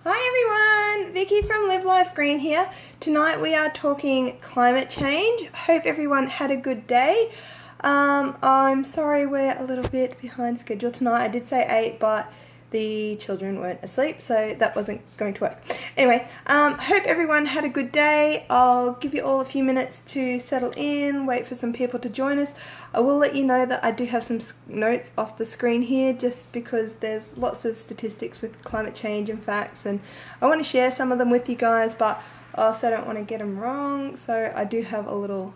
Hi everyone, Vicky from Live Life Green here. Tonight we are talking climate change. Hope everyone had a good day. I'm sorry we're a little bit behind schedule tonight. I did say 8, but the children weren't asleep, so that wasn't going to work. Anyway, hope everyone had a good day. I'll give you all a few minutes to settle in, wait for some people to join us. I will let you know that I do have some notes off the screen here just because there's lots of statistics with climate change and facts, and I want to share some of them with you guys, but I also don't want to get them wrong, so I do have a little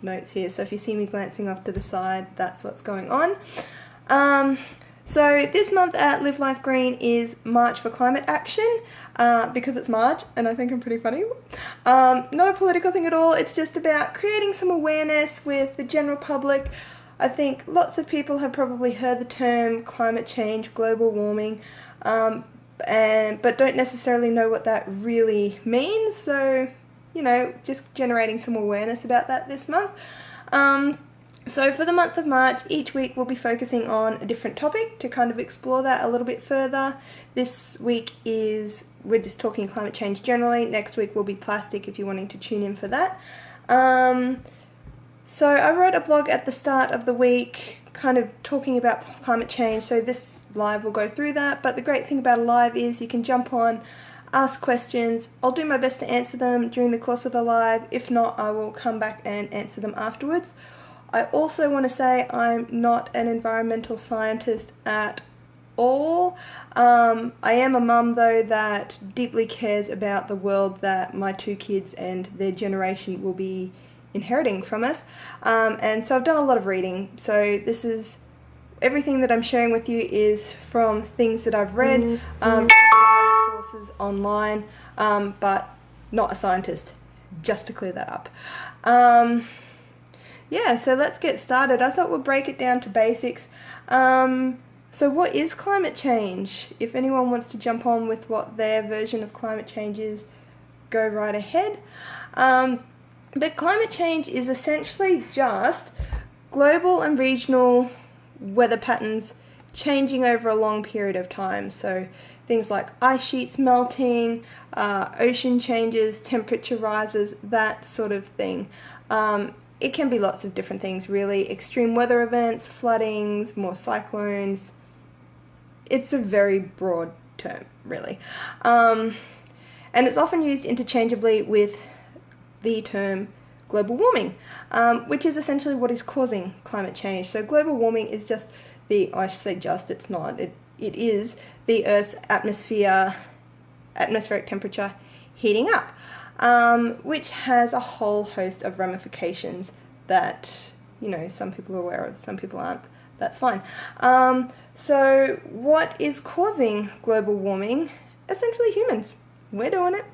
notes here. So if you see me glancing off to the side, that's what's going on. So this month at Live Life Green is March for Climate Action, because it's March and I think I'm pretty funny. Not a political thing at all, it's just about creating some awareness with the general public. I think lots of people have probably heard the term climate change, global warming, but don't necessarily know what that really means, so you know, just generating some awareness about that this month. So for the month of March, each week we'll be focusing on a different topic to kind of explore that a little bit further. This week we're just talking climate change generally. Next week will be plastic if you're wanting to tune in for that. So I wrote a blog at the start of the week kind of talking about climate change, so this live will go through that, but the great thing about a live is you can jump on, ask questions. I'll do my best to answer them during the course of the live. If not, I will come back and answer them afterwards. I also want to say I'm not an environmental scientist at all. I am a mum though that deeply cares about the world that my 2 kids and their generation will be inheriting from us. And so I've done a lot of reading. So this is everything that I'm sharing with you is from things that I've read, sources online, but not a scientist, just to clear that up. Yeah, so let's get started. I thought we'll break it down to basics. So what is climate change? If anyone wants to jump on with what their version of climate change is, go right ahead. But climate change is essentially just global and regional weather patterns changing over a long period of time. So things like ice sheets melting, ocean changes, temperature rises, that sort of thing. It can be lots of different things really. Extreme weather events, floodings, more cyclones. It's a very broad term really. And it's often used interchangeably with the term global warming, which is essentially what is causing climate change. So global warming is just I should say just, it's not, it is the Earth's atmospheric temperature heating up. Which has a whole host of ramifications that, you know, some people are aware of, some people aren't. That's fine. So what is causing global warming? Essentially humans. We're doing it.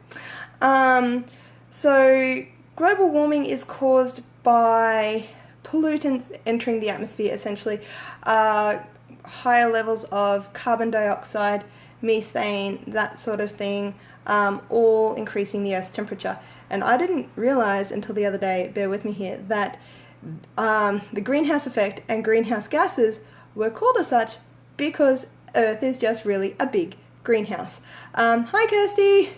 So global warming is caused by pollutants entering the atmosphere, essentially. Higher levels of carbon dioxide, methane, that sort of thing, all increasing the Earth's temperature. And I didn't realize until the other day, bear with me here, that the greenhouse effect and greenhouse gases were called as such because Earth is just really a big greenhouse. Hi Kirsty!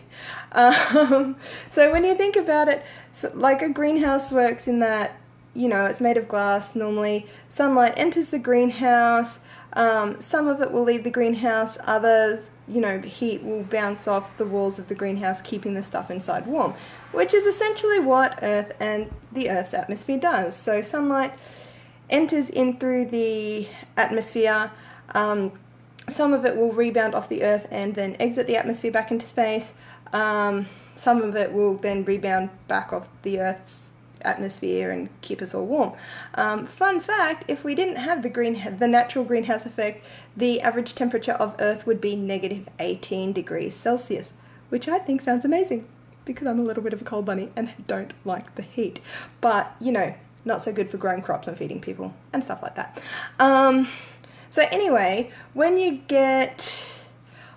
So when you think about it, like a greenhouse works in that, you know, it's made of glass normally, sunlight enters the greenhouse, some of it will leave the greenhouse, others, you know, heat will bounce off the walls of the greenhouse, keeping the stuff inside warm, which is essentially what Earth and the Earth's atmosphere does. So sunlight enters in through the atmosphere, some of it will rebound off the Earth and then exit the atmosphere back into space, some of it will then rebound back off the Earth's atmosphere and keep us all warm. Fun fact, if we didn't have the natural greenhouse effect, the average temperature of Earth would be negative 18 degrees Celsius, which I think sounds amazing because I'm a little bit of a cold bunny and don't like the heat. But, you know, not so good for growing crops and feeding people and stuff like that. So anyway, when you get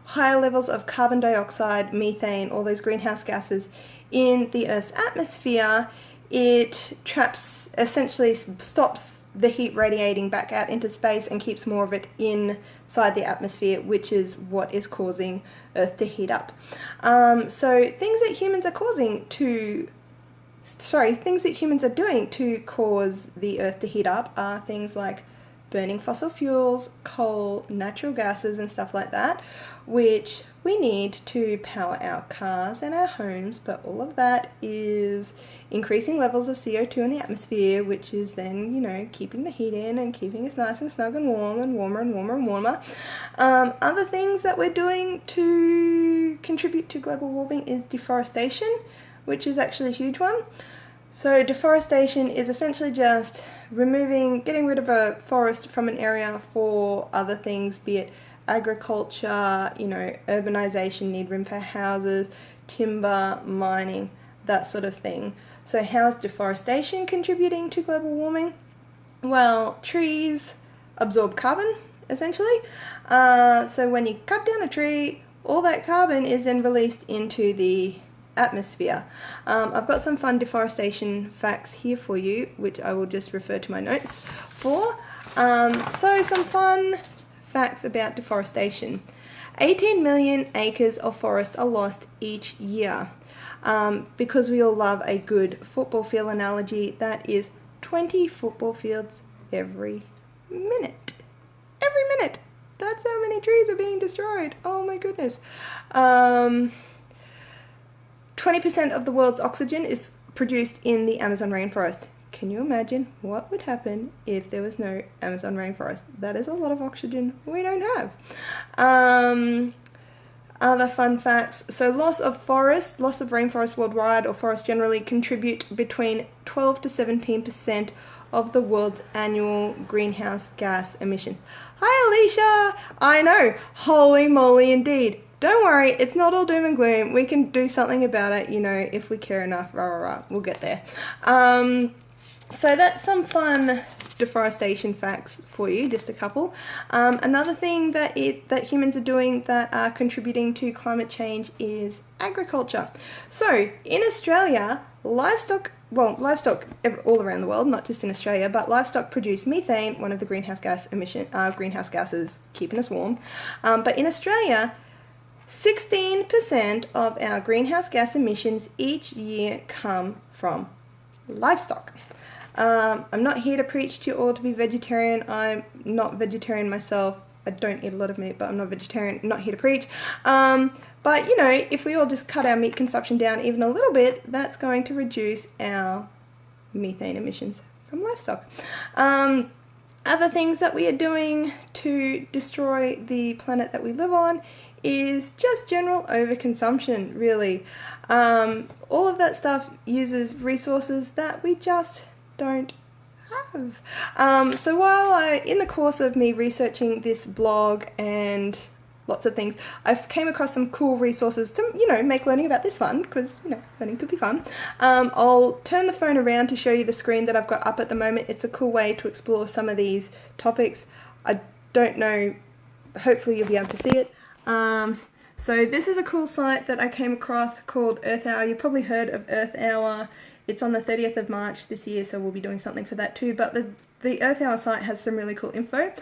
higher levels of carbon dioxide, methane, all those greenhouse gases in the Earth's atmosphere, it essentially stops the heat radiating back out into space and keeps more of it inside the atmosphere, which is what is causing Earth to heat up. So things that humans are doing to cause the Earth to heat up are things like burning fossil fuels, coal, natural gases and stuff like that, which we need to power our cars and our homes, but all of that is increasing levels of CO2 in the atmosphere, which is then, you know, keeping the heat in and keeping us nice and snug and warm and warmer and warmer and warmer. Other things that we're doing to contribute to global warming is deforestation, which is actually a huge one. So deforestation is essentially just getting rid of a forest from an area for other things, be it agriculture, you know, urbanization, need room for houses, timber, mining, that sort of thing. So how is deforestation contributing to global warming? Well, trees absorb carbon, essentially. So when you cut down a tree, all that carbon is then released into the atmosphere. I've got some fun deforestation facts here for you, which I will just refer to my notes for. So some fun facts about deforestation. 18 million acres of forest are lost each year. Because we all love a good football field analogy, that is 20 football fields every minute. Every minute! That's how many trees are being destroyed. Oh my goodness. 20% of the world's oxygen is produced in the Amazon rainforest. Can you imagine what would happen if there was no Amazon rainforest? That is a lot of oxygen we don't have. Other fun facts. So loss of rainforest worldwide, or forests generally, contribute between 12 to 17% of the world's annual greenhouse gas emission. Hi Alicia! I know, holy moly indeed. Don't worry, it's not all doom and gloom. We can do something about it, you know, if we care enough. We'll get there. So that's some fun deforestation facts for you, just a couple. Another thing that humans are doing that are contributing to climate change is agriculture. So in Australia, livestock all around the world, not just in Australia, but livestock produce methane, one of the greenhouse gases keeping us warm. But in Australia, 16% of our greenhouse gas emissions each year come from livestock. I'm not here to preach to you all to be vegetarian. I'm not vegetarian myself. I don't eat a lot of meat, but I'm not vegetarian. I'm not here to preach. But, you know, if we all just cut our meat consumption down even a little bit, that's going to reduce our methane emissions from livestock. Other things that we are doing to destroy the planet that we live on is just general overconsumption, really. All of that stuff uses resources that we just don't have. So while in the course of me researching this blog and lots of things, I came across some cool resources to, you know, make learning about this fun, because, you know, learning could be fun. I'll turn the phone around to show you the screen that I've got up at the moment. It's a cool way to explore some of these topics. I don't know, hopefully you'll be able to see it. So this is a cool site that I came across called Earth Hour. You've probably heard of Earth Hour. It's on the 30th of March this year, so we'll be doing something for that too. But the Earth Hour site has some really cool info.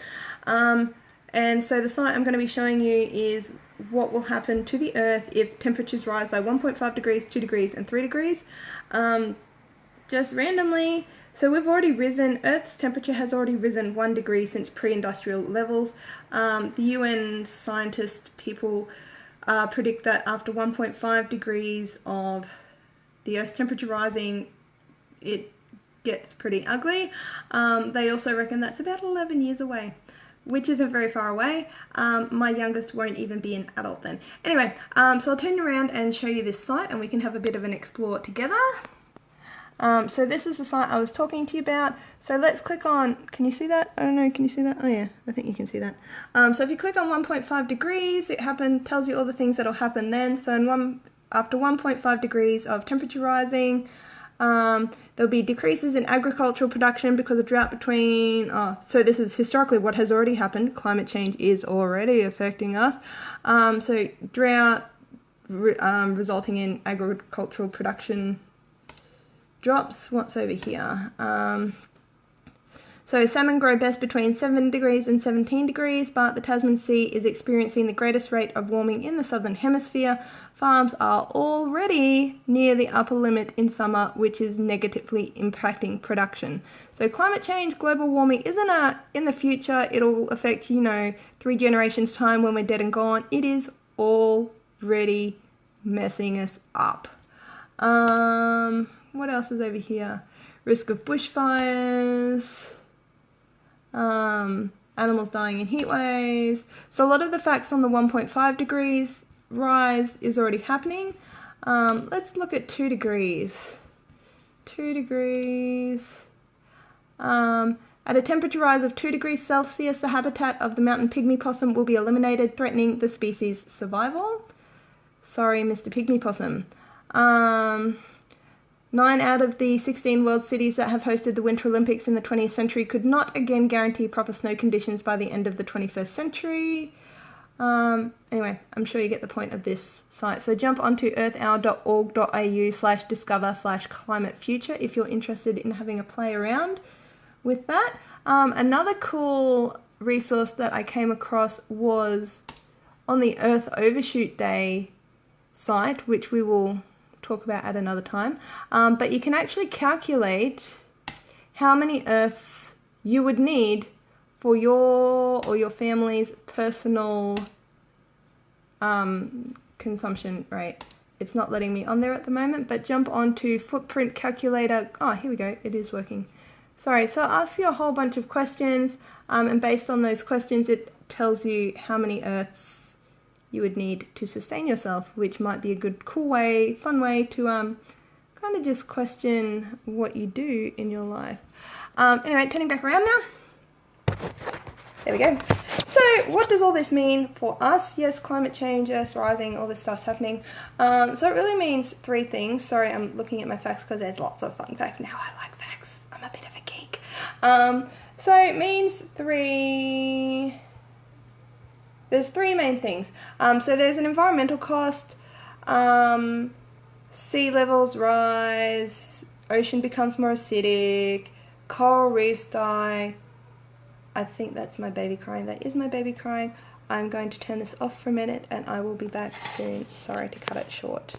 And so the site I'm going to be showing you is what will happen to the Earth if temperatures rise by 1.5 degrees, 2 degrees, and 3 degrees. Just randomly. So we've already risen, Earth's temperature has already risen 1 degree since pre-industrial levels. The UN scientist people predict that after 1.5 degrees of the Earth's temperature rising, it gets pretty ugly. They also reckon that's about 11 years away, which isn't very far away. My youngest won't even be an adult then. Anyway, so I'll turn you around and show you this site and we can have a bit of an explore together. So this is the site I was talking to you about. So let's click on, can you see that? I don't know, can you see that? Oh yeah, I think you can see that. So if you click on 1.5 degrees, it tells you all the things that'll happen then. So after 1.5 degrees of temperature rising, there'll be decreases in agricultural production because of drought so this is historically what has already happened. Climate change is already affecting us. So drought resulting in agricultural production drops. What's over here? So salmon grow best between 7 degrees and 17 degrees, but the Tasman Sea is experiencing the greatest rate of warming in the southern hemisphere. Farms are already near the upper limit in summer, which is negatively impacting production. So climate change, global warming isn't in the future. It'll affect, 3 generations' time when we're dead and gone. It is already messing us up. What else is over here? Risk of bushfires. Animals dying in heat waves. So a lot of the facts on the 1.5 degrees rise is already happening. Let's look at 2 degrees. 2 degrees. At a temperature rise of 2 degrees Celsius, the habitat of the mountain pygmy possum will be eliminated, threatening the species' survival. Sorry, Mr. Pygmy Possum. 9 out of the 16 world cities that have hosted the Winter Olympics in the 20th century could not again guarantee proper snow conditions by the end of the 21st century. Anyway, I'm sure you get the point of this site. So jump onto earthhour.org.au/discover/climate future if you're interested in having a play around with that. Another cool resource that I came across was on the Earth Overshoot Day site, which we will talk about at another time, but you can actually calculate how many Earths you would need for your or your family's personal consumption rate. It's not letting me on there at the moment, but jump onto footprint calculator. Oh, here we go, it is working. Sorry, so I'll ask you a whole bunch of questions, and based on those questions it tells you how many Earths you would need to sustain yourself, which might be a good, cool way, fun way to kind of just question what you do in your life. Anyway, turning back around now. There we go. So what does all this mean for us? Yes, climate change, Earth's rising, all this stuff's happening. So it really means 3 things. Sorry, I'm looking at my facts because there's lots of fun facts. Now I like facts. I'm a bit of a geek. So it means there's 3 main things. So there's an environmental cost, sea levels rise, ocean becomes more acidic, coral reefs die. I think that's my baby crying. That is my baby crying. I'm going to turn this off for a minute and I will be back soon. Sorry to cut it short.